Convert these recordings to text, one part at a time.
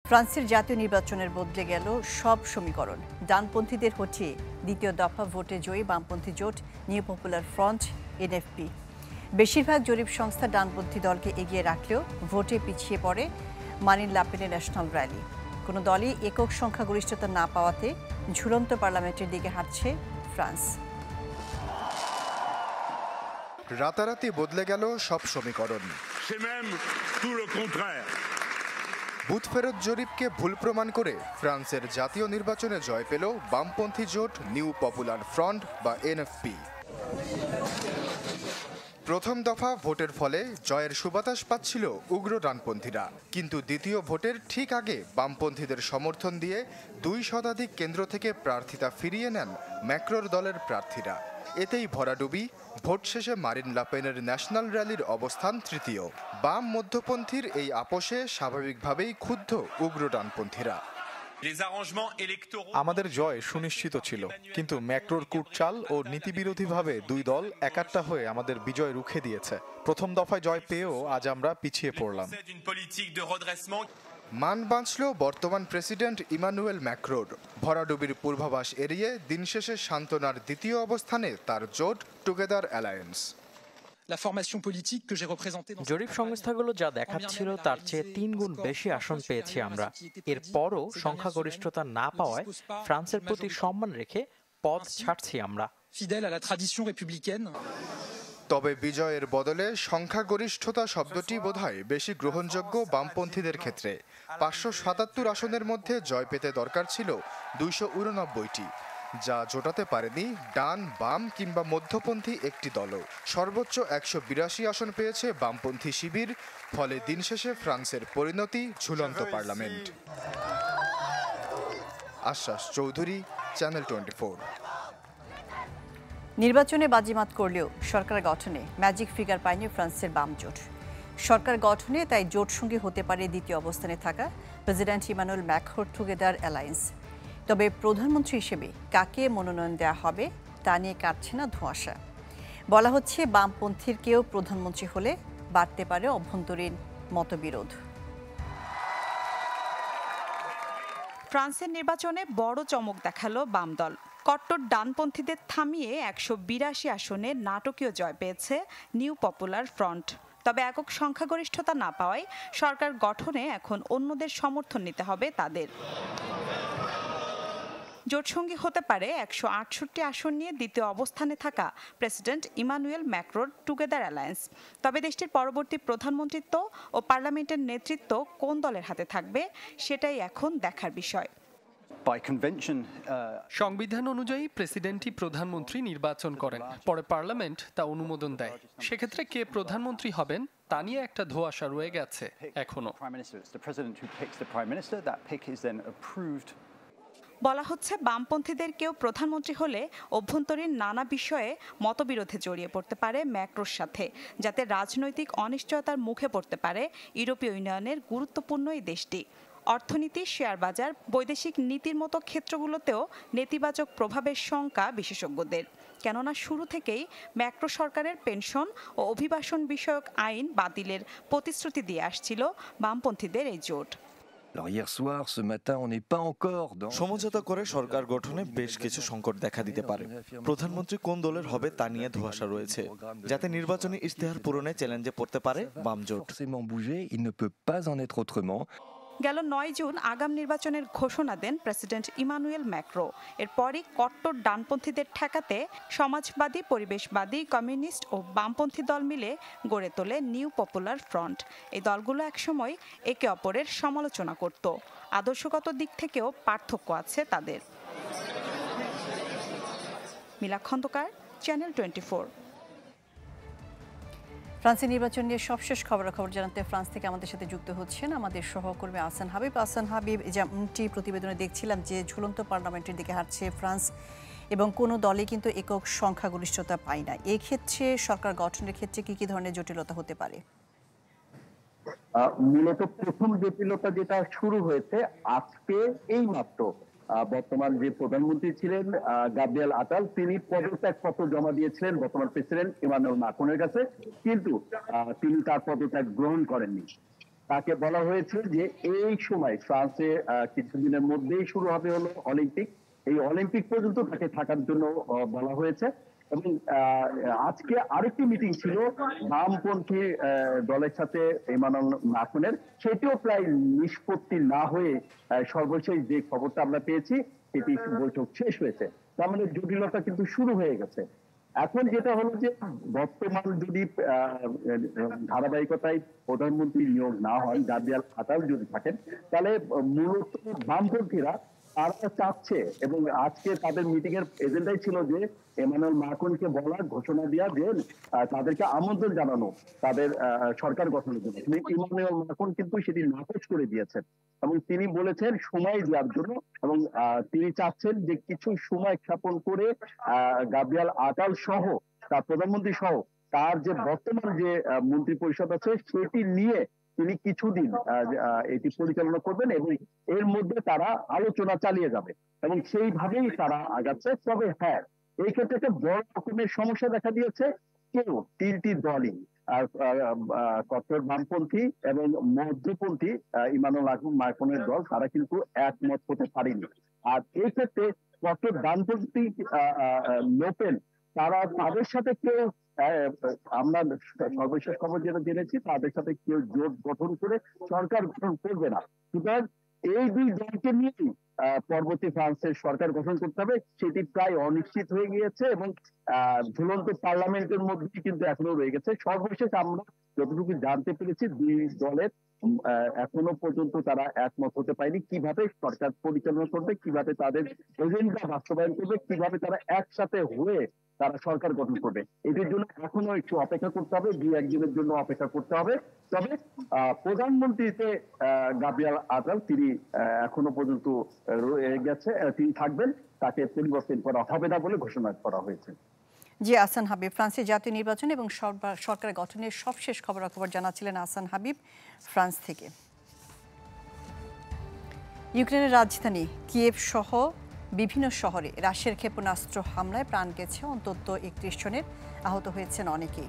ফ্রান্সের জাতীয় নির্বাচনের বদলে গেল সব সমীকরণ। ডানপন্থীদের হটিয়ে দ্বিতীয় দফা ভোটে জয়ী বামপন্থী জোট নিউ পপুলার ফ্রন্ট এনএফপি। বেশিরভাগ জরিপ সংস্থা ডানপন্থী দলকে এগিয়ে রাখলেও ভোটে পিছিয়ে পড়ে মারিন লাপেনের ন্যাশনাল র্যালি। কোনো দলই একক সংখ্যাগরিষ্ঠতা না পাওয়াতে ঝুলন্ত পার্লামেন্টের দিকে হাঁটছে ফ্রান্স। রাতারাতি বদলে গেল সব সমীকরণ। বুথ ফেরত জরিপকে ভুল প্রমাণ করে ফ্রান্সের জাতীয় নির্বাচনে জয় পেল বামপন্থী জোট নিউ পপুলার ফ্রন্ট বা এনএফপি। প্রথম দফা ভোটের ফলে জয়ের সুবাতাস পাচ্ছিল উগ্র ডানপন্থীরা, কিন্তু দ্বিতীয় ভোটের ঠিক আগে বামপন্থীদের সমর্থন দিয়ে 2 শতাধিক কেন্দ্র থেকে প্রার্থিতা ফিরিয়ে নেন ম্যাক্রোর দলের প্রার্থীরা। এতেই ভরাডুবি। ভোট শেষে মারিন লাপেনের ন্যাশনাল র্যালির অবস্থান তৃতীয়। বাম মধ্যপন্থীর এই আপোষে স্বাভাবিকভাবেই ক্ষুব্ধ উগ্র ডানপন্থীরা। আমাদের জয় সুনিশ্চিত ছিল, কিন্তু ম্যাক্রোর কুটচাল ও নীতিবিরোধীভাবে 2 দল একাট্টা হয়ে আমাদের বিজয় রুখে দিয়েছে। প্রথম দফায় জয় পেয়েও আজ আমরা পিছিয়ে পড়লাম। মান বাঁচল বর্তমান প্রেসিডেন্ট ইমানুয়েল ম্যাক্রোর। ভরাডুবির পূর্বাভাস এড়িয়ে দিন শেষে সান্ত্বনার দ্বিতীয় অবস্থানে তার জোট টুগেদার অ্যালায়েন্স। জরিপ সংস্থাগুলো যা দেখাচ্ছিল তার চেয়ে 3 গুণ বেশি আসন পেয়েছি আমরা। এরপরও সংখ্যাগরিষ্ঠতা না পাওয়ায় ফ্রান্সের প্রতি সম্মান রেখে পদ ছাড়ছি আমরা। তবে বিজয়ের বদলে সংখ্যাগরিষ্ঠতা শব্দটি বোধহয় বেশি গ্রহণযোগ্য বামপন্থীদের ক্ষেত্রে। 577 আসনের মধ্যে জয় পেতে দরকার ছিল 289টি, যা জোটাতে পারেনি ডান, বাম কিংবা মধ্যপন্থী একটি দলও। সর্বোচ্চ 182 আসন পেয়েছে বামপন্থী শিবির। ফলে দিন শেষে ফ্রান্সের পরিণতি ঝুলন্ত পার্লামেন্ট। আশ্বাস চৌধুরী, চ্যানেল 24। নির্বাচনে বাজিমাত করলেও সরকার গঠনে ম্যাজিক ফিগার পায়নি ফ্রান্সের বাম জোট। সরকার গঠনে তাই জোট সঙ্গী হতে পারে দ্বিতীয় অবস্থানে থাকা প্রেসিডেন্ট ইমানুয়েল ম্যাক্রোর টুগেদার অ্যালায়েন্স। তবে প্রধানমন্ত্রী হিসেবে কাকে মনোনয়ন দেওয়া হবে তা নিয়ে কাটছে না ধোঁয়াশা। বলা হচ্ছে বামপন্থীর কেউ প্রধানমন্ত্রী হলে বাড়তে পারে অভ্যন্তরীণ মতবিরোধ। ফ্রান্সের নির্বাচনে বড় চমক দেখালো বাম দল। কট্টর ডানপন্থীদের থামিয়ে 182 আসনে নাটকীয় জয় পেয়েছে নিউ পপুলার ফ্রন্ট। তবে একক সংখ্যাগরিষ্ঠতা না পাওয়ায় সরকার গঠনে এখন অন্যদের সমর্থন নিতে হবে তাদের। জোটসঙ্গী হতে পারে 168 আসন নিয়ে দ্বিতীয় অবস্থানে থাকা প্রেসিডেন্ট ইমানুয়েল ম্যাক্রোর টুগেদার অ্যালায়েন্স। তবে দেশটির পরবর্তী প্রধানমন্ত্রিত্ব ও পার্লামেন্টের নেতৃত্ব কোন দলের হাতে থাকবে সেটাই এখন দেখার বিষয়। সংবিধান অনুযায়ী প্রেসিডেন্টই প্রধানমন্ত্রী নির্বাচন করেন, পরে পার্লামেন্ট তা অনুমোদন দেয়। সেক্ষেত্রে কে প্রধানমন্ত্রী হবেন তা নিয়ে একটা ধোঁয়াশা রয়ে গেছে এখনো। বলা হচ্ছে বামপন্থীদের কেউ প্রধানমন্ত্রী হলে অভ্যন্তরীণ নানা বিষয়ে মতবিরোধে জড়িয়ে পড়তে পারে ম্যাক্রোর সাথে, যাতে রাজনৈতিক অনিশ্চয়তার মুখে পড়তে পারে ইউরোপীয় ইউনিয়নের গুরুত্বপূর্ণ এই দেশটি। অর্থনীতি, শেয়ার বাজার, বৈদেশিক নীতির মতো ক্ষেত্রগুলোতেও নেতিবাচক প্রভাবের শঙ্কা বিশেষজ্ঞদের। কেননা শুরু থেকেই ম্যাক্রো সরকারের পেনশন ও অভিবাসন বিষয়ক আইন বাতিলের প্রতিশ্রুতি দিয়ে আসছিল বামপন্থীদের এই জোট। সমঝোতা করে সরকার গঠনে বেশ কিছু সংকট দেখা দিতে পারে। প্রধানমন্ত্রী কোন দলের হবে তা নিয়ে ধোঁয়াশা রয়েছে, যাতে নির্বাচনী ইশতেহার পূরণে চ্যালেঞ্জে পড়তে পারে বাম জোট। গেল 9 জুন আগাম নির্বাচনের ঘোষণা দেন প্রেসিডেন্ট ইমানুয়েল ম্যাক্রো। এরপরই কট্টর ডানপন্থীদের ঠেকাতে সমাজবাদী, পরিবেশবাদী, কমিউনিস্ট ও বামপন্থী দল মিলে গড়ে তোলে নিউ পপুলার ফ্রন্ট। এই দলগুলো একসময় একে অপরের সমালোচনা করত। আদর্শগত দিক থেকেও পার্থক্য আছে তাদের। মিলা খন্দকার, চ্যানেল 24। ফ্রান্সের নির্বাচন নিয়ে সবশেষ খবরাখবর জানাতে ফ্রান্স থেকে আমাদের সাথে যুক্ত হচ্ছেন আমাদের সহকর্মী আহসান হাবিব। আহসান হাবিব, যেমনটি প্রতিবেদনে দেখছিলাম যে ঝুলন্ত পার্লামেন্টের দিকে হাঁটছে ফ্রান্স এবং কোনো দলে কিন্তু একক সংখ্যাগরিষ্ঠতা পায় না। এই ক্ষেত্রে সরকার গঠনের ক্ষেত্রে কি ধরনের জটিলতা হতে পারে? মূলত প্রথম জটিলতা যেটা শুরু হয়েছে আজকে এই মাত্র বর্তমান যে প্রধানমন্ত্রী ছিলেন গাব্রিয়েল আতাল, তিনি পদত্যাগপত্র জমা দিয়েছিলেন বর্তমান প্রেসিডেন্ট ইমানুয়েল ম্যাক্রনের কাছে, কিন্তু তিনি তার পদত্যাগ গ্রহণ করেননি। তাকে বলা হয়েছে যে এই সময় ফ্রান্সে কিছুদিনের মধ্যেই শুরু হবে হলো অলিম্পিক, এই অলিম্পিক পর্যন্ত তাকে থাকার জন্য বলা হয়েছে। এবং আজকে আরেকটি মিটিং ছিল বামপন্থী দলের সাথে ইমানুয়েল ম্যাক্রনের, সেটিও প্রায় নিষ্পত্তি না হয়ে সর্বশেষ যে খবরটা আমরা পেয়েছি সেটি বৈঠক শেষ হয়েছে। তার মানে জটিলতা কিন্তু শুরু হয়ে গেছে। এখন যেটা হলো যে বর্তমান যদি ধারাবাহিকতায় প্রধানমন্ত্রী নিয়োগ না হয়, গাব্রিয়েল আতাল যদি থাকেন, তাহলে মূলত বামপন্থীরা তারা চাচ্ছে, এবং আজকে তাদের মিটিং এর এজেন্ডাই ছিল যে ইমানুয়েল ম্যাক্রনকে বলা, ঘোষণা দেওয়া যে তাদেরকে আমন্ত্রণ জানানো তাদের সরকার গঠনের জন্য। ইমানুয়েল ম্যাক্রন কিন্তু সেটি নাকচ করে দিয়েছেন এবং তিনি বলেছেন সময় দেওয়ার জন্য, এবং তিনি চাচ্ছেন যে কিছু সময় ক্ষেপণ করে গাব্রিয়েল আতাল সহ তার প্রধানমন্ত্রী সহ তার যে বর্তমান যে মন্ত্রী পরিষদ আছে সেটি নিয়ে তিনি কিছুদিন এটি পরিচালনা করবেন এবং এর মধ্যে তারা আলোচনা চালিয়ে যাবে এবং সেইভাবেই তারা আগাচ্ছে। তবে হ্যাঁ, এই ক্ষেত্রে একটা বড় রকমের সমস্যা দেখা দিয়েছে। কেউ তিনটি দলই কট্টর বামপন্থী এবং মধ্যপন্থী ইমানুয়েল ম্যাক্রনের দল, তারা কিন্তু একমত হতে পারেনি। আর এই ক্ষেত্রে কট্টর ডানপন্থী লোপেন, তারা তাদের সাথে কেউ, আমরা সর্বশেষ খবর যেটা জেনেছি, তাদের সাথে কেউ জোট গঠন করে সরকার গঠন করবে না। সুতরাং এই দুই দলকে নিয়েই পরবর্তী ফ্রান্সের সরকার গঠন করতে হবে, সেটি প্রায় অনিশ্চিত হয়ে গিয়েছে এবং ঝুলন্ত পার্লামেন্টের মধ্যে কিন্তু এখনো রয়ে গেছে। সর্বশেষ আমরা যতটুকু জানতে পেরেছি, দুই দলের এখনো পর্যন্ত তারা একমত হতে পারেনি কিভাবে সরকার পরিচালনা করবে, কিভাবে তাদের এজেন্ডা বাস্তবায়ন করবে, কিভাবে তারা একসাথে হয়ে তারা সরকার গঠন করবে। এটির জন্য এখনো একটু অপেক্ষা করতে হবে, দুই একদিনের জন্য অপেক্ষা করতে হবে। তবে প্রধানমন্ত্রীতে গাব্রিয়েল আতাল, তিনি এখনো পর্যন্ত রয়ে গেছে, তিনি থাকবেন, তাকে পরিবর্তন করা হবে না বলে ঘোষণা করা হয়েছে। জি, আহসান হাবিব। ফ্রান্সের জাতীয় নির্বাচন এবং সরকার গঠনের সবশেষ খবরাখবর জানাচ্ছিলেন আহসান হাবিব ফ্রান্স থেকে। ইউক্রেনের রাজধানী কিয়েভ সহ বিভিন্ন শহরে রাশিয়ার ক্ষেপণাস্ত্র হামলায় প্রাণ গেছে অন্তত 31 জনের, আহত হয়েছেন অনেকেই।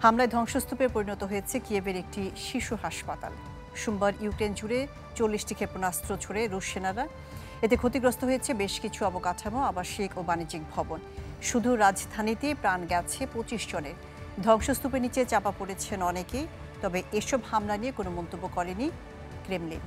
হামলায় ধ্বংসস্তূপে পরিণত হয়েছে কিয়েভের একটি শিশু হাসপাতাল। সোমবার ইউক্রেন জুড়ে 40টি ক্ষেপণাস্ত্র ছুড়ে রুশ সেনারা, এতে ক্ষতিগ্রস্ত হয়েছে বেশ কিছু অবকাঠামো, আবাসিক ও বাণিজ্যিক ভবন। শুধু রাজধানীতে প্রাণ গেছে 25 জনের। ধ্বংসস্তূপের নিচে চাপা পড়েছেন অনেকেই। তবে এসব হামলা নিয়ে কোনো মন্তব্য করেনি ক্রেমলিন।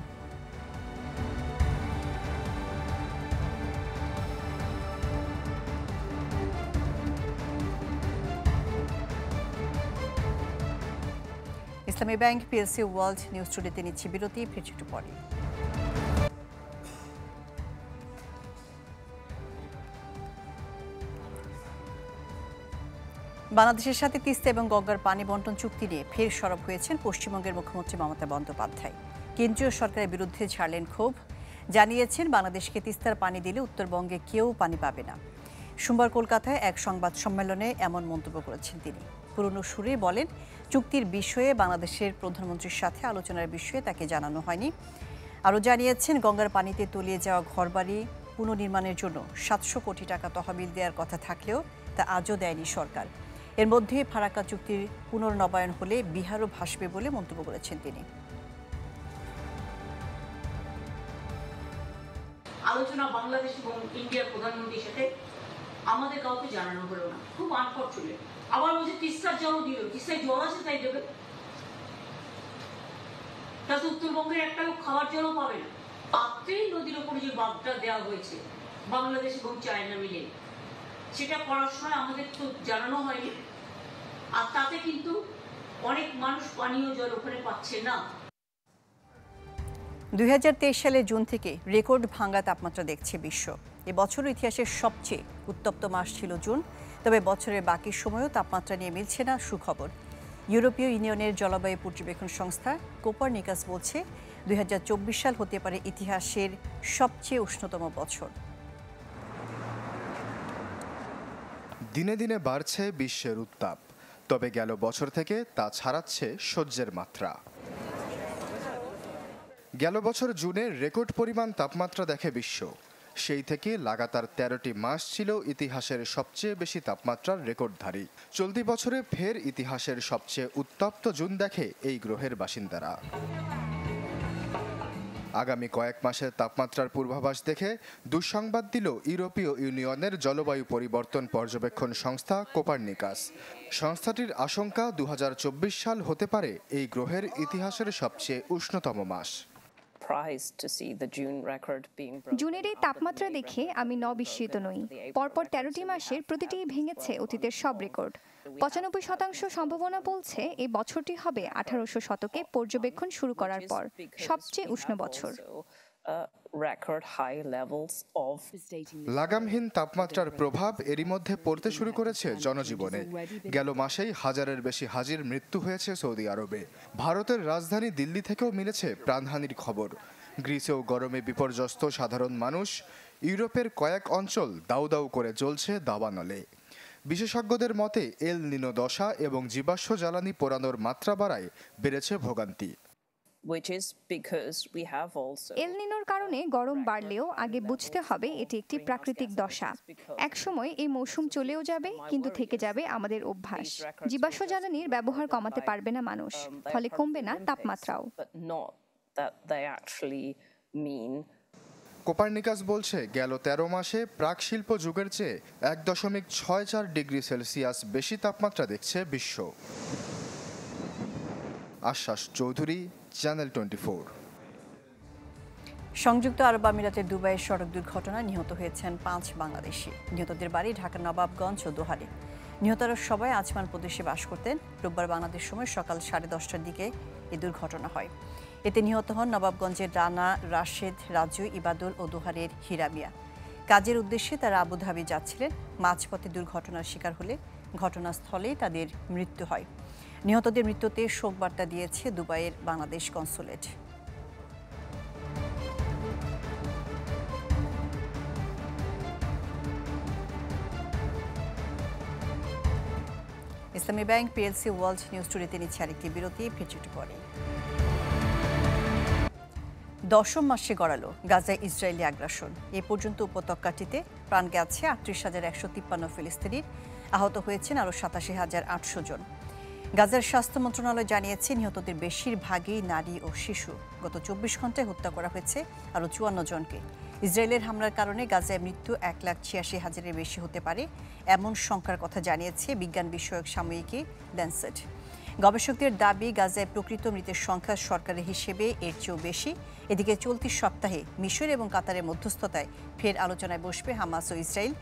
ইসলামী ব্যাংক পিএলসি ওয়ার্ল্ড নিউজ টুডেতে নিচ্ছে বিরতি, ফিরছি একটু পরে। বাংলাদেশের সাথে তিস্তা এবং গঙ্গার পানি বন্টন চুক্তি নিয়ে ফের সরব হয়েছেন পশ্চিমবঙ্গের মুখ্যমন্ত্রী মমতা বন্দ্যোপাধ্যায়। কেন্দ্রীয় সরকারের বিরুদ্ধে ছাড়লেন ক্ষোভ, জানিয়েছেন বাংলাদেশকে তিস্তার পানি দিলে উত্তরবঙ্গে কেউ পানি পাবে না। সোমবার কলকাতায় এক সংবাদ সম্মেলনে এমন মন্তব্য করেছেন তিনি। পুরনো সুরে বলেন, চুক্তির বিষয়ে বাংলাদেশের প্রধানমন্ত্রীর সাথে আলোচনার বিষয়ে তাকে জানানো হয়নি। আরও জানিয়েছেন, গঙ্গার পানিতে তলিয়ে যাওয়া ঘরবাড়ি পুনর্নির্মাণের জন্য 700 কোটি টাকা তহবিল দেওয়ার কথা থাকলেও তা আজও দেয়নি সরকার। এর মধ্যে ফারাক্কা চুক্তির পুনর্নবায়ন হলে বিহারও ভাসবে বলে মন্তব্য করেছেন তিনি। আলোচনা বাংলাদেশ এবং ইন্ডিয়ার প্রধানমন্ত্রীর সাথে আমাদের কাউকে জানানো হলো না, খুব আনফরচুনেট। আবার বলছে তিস্তার জল দিল, তিস্তায় জল আছে তাই দেবে, তাতে উত্তরবঙ্গের একটা লোক খাওয়ার জলও পাবে না। পাত্রেই নদীর ওপরে যে বাঁধটা দেওয়া হয়েছে বাংলাদেশ এবং চায়না মিলে, সেটা করার সময় আমাদের তো জানানো হয়নি, আর তাতে কিন্তু অনেক মানুষ পানীয় জল ওখানে পাচ্ছে না। 2023 সালের জুন থেকে রেকর্ড ভাঙা তাপমাত্রা দেখছে বিশ্ব। এবছর ইতিহাসের সবচেয়ে উত্তপ্ত মাস ছিল জুন। তবে বছরের বাকি সময়ও তাপমাত্রা নিয়ে মিলছে না সুখবর। ইউরোপীয় ইউনিয়নের জলবায়ু পর্যবেক্ষণ সংস্থা কোপারনিকাস বলছে, 2024 সাল হতে পারে ইতিহাসের সবচেয়ে উষ্ণতম বছর। দিনে দিনে বাড়ছে বিশ্বের উত্তাপ, তবে গেল বছর থেকে তা ছাড়াচ্ছে সহ্যের মাত্রা। গেল বছর জুনে রেকর্ড পরিমাণ তাপমাত্রা দেখে বিশ্ব। সেই থেকে লাগাতার 13টি মাস ছিল ইতিহাসের সবচেয়ে বেশি তাপমাত্রার রেকর্ডধারী। চলতি বছরে ফের ইতিহাসের সবচেয়ে উত্তপ্ত জুন দেখে এই গ্রহের বাসিন্দারা। আগামী কয়েক মাসের তাপমাত্রার পূর্বাভাস দেখে দুঃসংবাদ দিল ইউরোপীয় ইউনিয়নের জলবায়ু পরিবর্তন পর্যবেক্ষণ সংস্থা কোপার্নিকাস। সংস্থাটির আশঙ্কা 2024 সাল হতে পারে এই গ্রহের ইতিহাসের সবচেয়ে উষ্ণতম মাস। জুনের এই তাপমাত্রা দেখে আমি বিস্মিত নই। পরপর 13টি মাসের প্রতিটিই ভেঙেছে অতীতের সব রেকর্ড। 95% সম্ভাবনা বলছে এই বছরটি হবে 1800 শতকে পর্যবেক্ষণ শুরু করার পর সবচেয়ে উষ্ণ বছর। লাগামহীন তাপমাত্রার প্রভাব এরই মধ্যে পড়তে শুরু করেছে জনজীবনে। গেল মাসেই হাজারের বেশি হাজির মৃত্যু হয়েছে সৌদি আরবে। ভারতের রাজধানী দিল্লি থেকেও মিলেছে প্রাণহানির খবর। গ্রিসেও গরমে বিপর্যস্ত সাধারণ মানুষ। ইউরোপের কয়েক অঞ্চল দাউ দাউ করে জ্বলছে দাবানলে। বিশেষজ্ঞদের মতে এল নিনো দশা এবং জীবাশ্ম জ্বালানি পোড়ানোর মাত্রা বাড়ায় বেড়েছে ভোগান্তি। এল নিনোর কারণে গরম বাড়লেও আগে বুঝতে হবে এটি একটি প্রাকৃতিক দশা। একসময় এই মৌসুম চলেও যাবে, কিন্তু থেকে যাবে আমাদের অভ্যাস। জীবাশ্ম জ্বালানির ব্যবহার কমাতে পারবে না মানুষ, ফলে কমবে না তাপমাত্রাও। কোপার্নিকাস বলছে গেল 13 মাসে প্রাক শিল্প যুগের চেয়ে 1.64 ডিগ্রি সেলসিয়াস বেশি তাপমাত্রা দেখছে বিশ্ব। আশ্বাস চৌধুরী, চ্যানেল 24। সংযুক্ত আরব আমিরাতের দুবাইয়ের সড়ক দুর্ঘটনায় নিহত হয়েছেন 5 বাংলাদেশি। নিহতদের বাড়ি ঢাকার নবাবগঞ্জ ও দোহারে। নিহতরা সবাই আজমান প্রদেশে বাস করতেন। রোববার বাংলাদেশ সময় সকাল 10:30টার দিকে এই দুর্ঘটনা হয়। এতে নিহত হন নবাবগঞ্জের রানা, রাশেদ, রাজু, ইবাদুল ও দোহারের হিরামিয়া। কাজের উদ্দেশ্যে তারা আবুধাবি যাচ্ছিলেন। মাঝপথে দুর্ঘটনার শিকার হলে ঘটনাস্থলেই তাদের মৃত্যু হয়। নিহতদের মৃত্যুতে শোক বার্তা দিয়েছে দুবাইয়ের বাংলাদেশ কনসুলেট। ইসলামী ব্যাংক পিএলসি ওয়ার্ল্ড নিউজ টুডেতে নিচ্ছে আরেকটি বিরতি, ফিরছি পরে। 10ম মাসে গড়ালো গাজায় ইসরায়েলি আগ্রাসন। এ পর্যন্ত উপত্যকাটিতে প্রাণ গেছে 38,153 ফিলিস্তিনির, আহত হয়েছেন আরও 87,800 জন। গাজার স্বাস্থ্য মন্ত্রণালয় জানিয়েছে নিহতদের বেশিরভাগই নারী ও শিশু। গত 24 ঘন্টায় হত্যা করা হয়েছে আরও 54 জনকে। ইসরায়েলের হামলার কারণে গাজায় মৃত্যু 1,86,000-এর বেশি হতে পারে, এমন সংখ্যার কথা জানিয়েছে বিজ্ঞান বিষয়ক সাময়িকী ল্যান্সেট। গবেষকদের দাবি গাজায় প্রকৃত মৃতের সংখ্যা সরকারের হিসেবে এর চেয়েও বেশি। এদিকে চলতি সপ্তাহে মিশর এবং কাতারের মধ্যস্থতায় ফের আলোচনায় বসবে হামাস ও ইসরায়েল।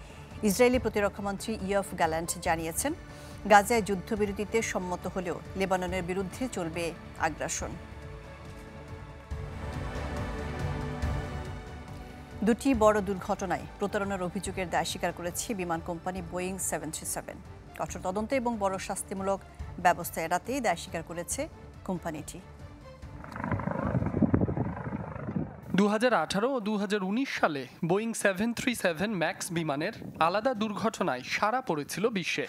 ইসরায়েলি প্রতিরক্ষামন্ত্রী ইয়ফ গ্যালান্ট জানিয়েছেন গাজায় যুদ্ধবিরতিতে সম্মত হলেও লেবাননের বিরুদ্ধে চলবে আগ্রাসন। দুটি বড় দুর্ঘটনায় প্রতারণার অভিযোগের দায় স্বীকার করেছে বিমান কোম্পানি বোয়িং 737। কঠোর তদন্ত এবং বড় শাস্তিমূলক ব্যবস্থা এড়াতেই দায় স্বীকার করেছে কোম্পানিটি। 2018 ও 2019 সালে বোয়িং 737 ম্যাক্স বিমানের আলাদা দুর্ঘটনায় সাড়া পড়েছিল বিশ্বে।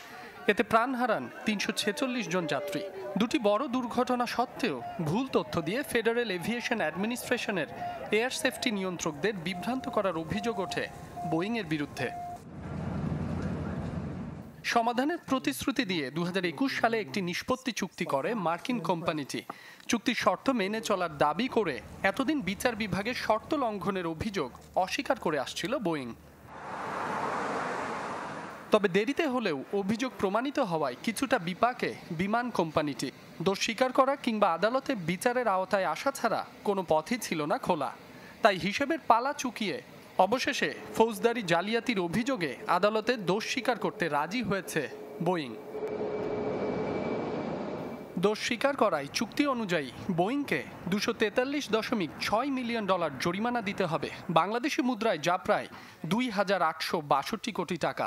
এতে প্রাণ হারান 346 জন যাত্রী। দুটি বড় দুর্ঘটনা সত্ত্বেও ভুল তথ্য দিয়ে ফেডারেল এভিয়েশন অ্যাডমিনিস্ট্রেশনের এয়ার সেফটি নিয়ন্ত্রকদের বিভ্রান্ত করার অভিযোগ ওঠে বোয়িংয়ের বিরুদ্ধে। সমাধানের প্রতিশ্রুতি দিয়ে 2021 সালে একটি নিষ্পত্তি চুক্তি করে মার্কিন কোম্পানিটি। চুক্তির শর্ত মেনে চলার দাবি করে এতদিন বিচার বিভাগের শর্ত লঙ্ঘনের অভিযোগ অস্বীকার করে আসছিল বোয়িং। তবে দেরিতে হলেও অভিযোগ প্রমাণিত হওয়ায় কিছুটা বিপাকে বিমান কোম্পানিটি। দোষ স্বীকার করা কিংবা আদালতে বিচারের আওতায় আসা ছাড়া কোনো পথই ছিল না খোলা। তাই হিসেবের পালা চুকিয়ে অবশেষে ফৌজদারি জালিয়াতির অভিযোগে আদালতে দোষ স্বীকার করতে রাজি হয়েছে বোয়িং। দোষ স্বীকার করায় চুক্তি অনুযায়ী বোয়িংকে $243.6 মিলিয়ন জরিমানা দিতে হবে, বাংলাদেশি মুদ্রায় যা প্রায় 2,862 কোটি টাকা।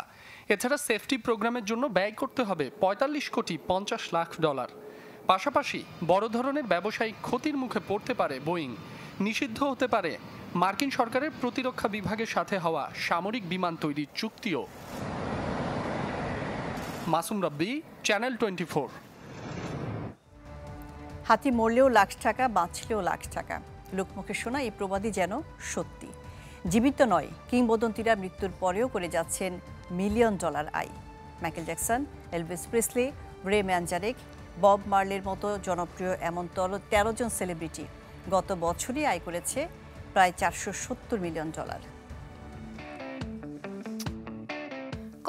এছাড়া সেফটি প্রোগ্রামের জন্য ব্যয় করতে হবে $45.50 লাখ। পাশাপাশি বড় ধরনের ব্যবসায়িক ক্ষতির মুখে পড়তে পারে বোয়িং। নিষিদ্ধ হতে পারে মার্কিন সরকারের প্রতিরক্ষা বিভাগের সাথে হওয়া সামরিক বিমান তৈরির চুক্তিও। মাসুম রাব্বি, চ্যানেল 24। হাতি মরলেও লাখ টাকা, বাঁচলেও লাখ টাকা। লোকমুখে শোনা এই প্রবাদই যেন সত্যি। জীবিত নয়, কিংবদন্তিরা মৃত্যুর পরেও করে যাচ্ছেন $মিলিয়ন আয়। মাইকেল জ্যাকসন, এলভিস প্রিসলি, রে ম্যানজারেক, বব মার্লের মতো জনপ্রিয় এমন 13 জন সেলিব্রিটি গত বছরই আয় করেছে প্রায় $470 মিলিয়ন।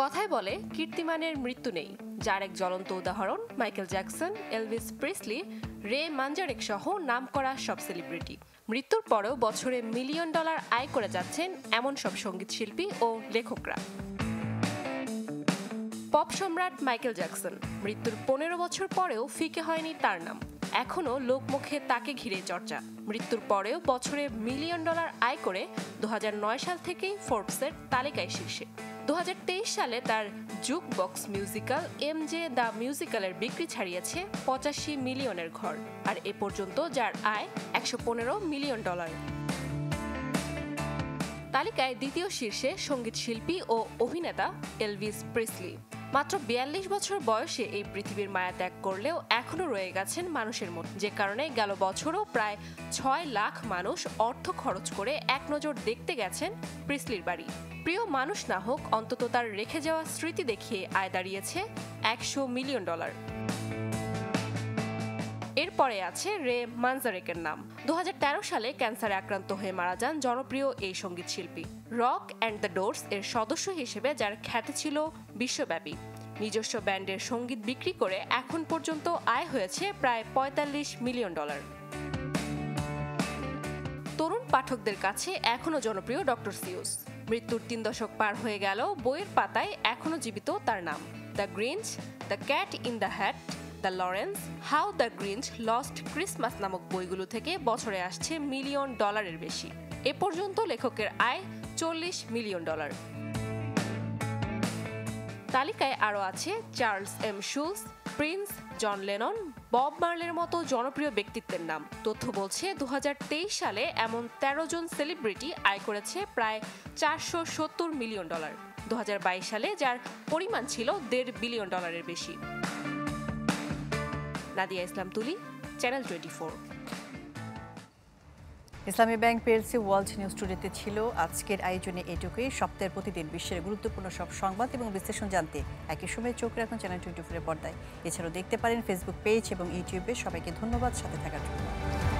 কথায় বলে কীর্তিমানের মৃত্যু নেই, যার এক জ্বলন্ত উদাহরণ মাইকেল জ্যাকসন, এলভিস প্রিসলি, রে ম্যানজারেক সহ নামকরা সব সেলিব্রিটি। মৃত্যুর পরেও বছরে $মিলিয়ন আয় করে যাচ্ছেন এমন সব সঙ্গীত শিল্পী ও লেখকরা। পপ সম্রাট মাইকেল জ্যাকসন মৃত্যুর 15 বছর পরেও ফিকে হয়নি তার নাম, এখনও লোকমুখে তাকে ঘিরে চর্চা। মৃত্যুর পরেও বছরে $মিলিয়ন আয় করে 2009 সাল থেকেই ফোর্বসের তালিকায় শীর্ষে। 2023 সালে তার জুক বক্স মিউজিক্যাল এমজে দ্য মিউজিক্যালের বিক্রি ছাড়িয়েছে $85 মিলিয়নের ঘর, আর এ পর্যন্ত যার আয় $115 মিলিয়ন। তালিকায় দ্বিতীয় শীর্ষে সঙ্গীত শিল্পী ও অভিনেতা এলভিস প্রিসলি। মাত্র 42 বছর বয়সে এই পৃথিবীর মায়া ত্যাগ করলেও এখনও রয়ে গেছেন মানুষের মধ্যে, যে কারণে গেল বছরও প্রায় 6 লাখ মানুষ অর্থ খরচ করে এক নজর দেখতে গেছেন প্রিসলির বাড়ি। প্রিয় মানুষ না হোক, অন্তত তার রেখে যাওয়া স্মৃতি দেখিয়ে আয় দাঁড়িয়েছে $100 মিলিয়ন। এরপরে আছে রে ম্যানজারেকের নাম। 2013 সালে ক্যান্সারে আক্রান্ত হয়ে মারা যান জনপ্রিয় এই সঙ্গীত শিল্পী। রক অ্যান্ড দ্য ডোরস এর সদস্য হিসেবে যার খ্যাতি ছিল বিশ্বব্যাপী। নিজস্ব ব্যান্ডের সঙ্গীত বিক্রি করে এখন পর্যন্ত আয় হয়েছে প্রায় $45 মিলিয়ন। তরুণ পাঠকদের কাছে এখনও জনপ্রিয় ডক্টর সিউস। মৃত্যুর 3 দশক পার হয়ে গেল, বইয়ের পাতায় এখনও জীবিত তার নাম। The Grinch, the Cat in the Hat, the Lorax, how the Grinch lost Christmas নামক বইগুলো থেকে বছরে আসছে $মিলিয়ন বেশি। এ পর্যন্ত লেখকের আয় $40 মিলিয়ন। তালিকায় আরও আছে Charles M Schulz, Prince, John Lennon, Bob মার্লের মতো জনপ্রিয় ব্যক্তিত্বের নাম। তথ্য বলছে 2023 সালে এমন 13 জন সেলিব্রিটি আয় করেছে প্রায় $470 মিলিয়ন। 2022 সালে যার পরিমাণ ছিল $1.5 বিলিয়ন বেশি। নাদিয়া ইসলাম তুলি, চ্যানেল 24। ইসলামী ব্যাংক পিএলসি ওয়ার্ল্ড নিউজ টুডেতে ছিল আজকের আয়োজনে এটুকুই। সপ্তাহের প্রতিদিন বিশ্বের গুরুত্বপূর্ণ সব সংবাদ এবং বিশ্লেষণ জানতে একই সময়ে চোখ রাখুন চ্যানেল 24 এর পর্দায়। এছাড়াও দেখতে পারেন ফেসবুক পেজ এবং ইউটিউবে। সবাইকে ধন্যবাদ সাথে থাকার জন্য।